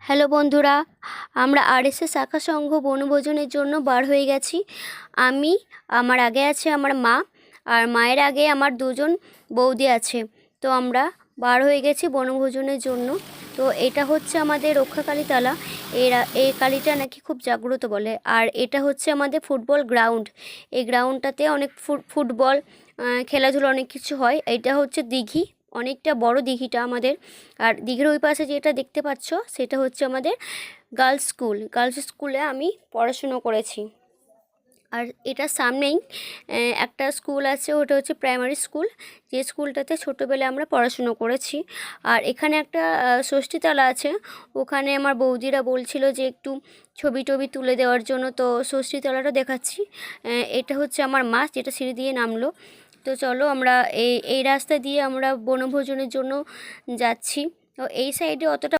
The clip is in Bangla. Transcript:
হ্যালো বন্ধুরা, আমরা আরএসএস শাখা সংঘ বনভোজনের জন্য বার হয়ে গেছি। আমার আগে আছে আমার মা, আর মায়ের আগে আমার দুজন বৌদি আছে। তো আমরা বার হয়ে গেছি বনভোজনের জন্য। তো এটা হচ্ছে আমাদের রক্ষাকালী তলা। এই কালীটা নাকি খুব জাগ্রত বলে। আর এটা হচ্ছে আমাদের ফুটবল গ্রাউন্ড। এই গ্রাউন্ডটাতে অনেক ফুটবল খেলাধুলা অনেক কিছু হয়। এটা হচ্ছে দিঘি, অনেকটা বড় দিঘিটা আমাদের। আর দিঘির ওই পাশে যেটা দেখতে পাচ্ছ সেটা হচ্ছে আমাদের গার্লস স্কুলে আমি পড়াশুনো করেছি। আর এটার সামনেই একটা স্কুল আছে, ওটা হচ্ছে প্রাইমারি স্কুল, যে স্কুলটাতে ছোটোবেলায় আমরা পড়াশুনো করেছি। আর এখানে একটা ষষ্ঠীতলা আছে, ওখানে আমার বৌদিরা বলছিল যে একটু ছবি টবি তুলে দেওয়ার জন্য, তো ষষ্ঠীতলাটা দেখাচ্ছি। এটা হচ্ছে আমার মা, যেটা সিঁড়ি দিয়ে নামলো। তো চলো আমরা এই রাস্তা দিয়ে আমরা বনভোজনের জন্য যাচ্ছি। তো এই সাইডে অতটা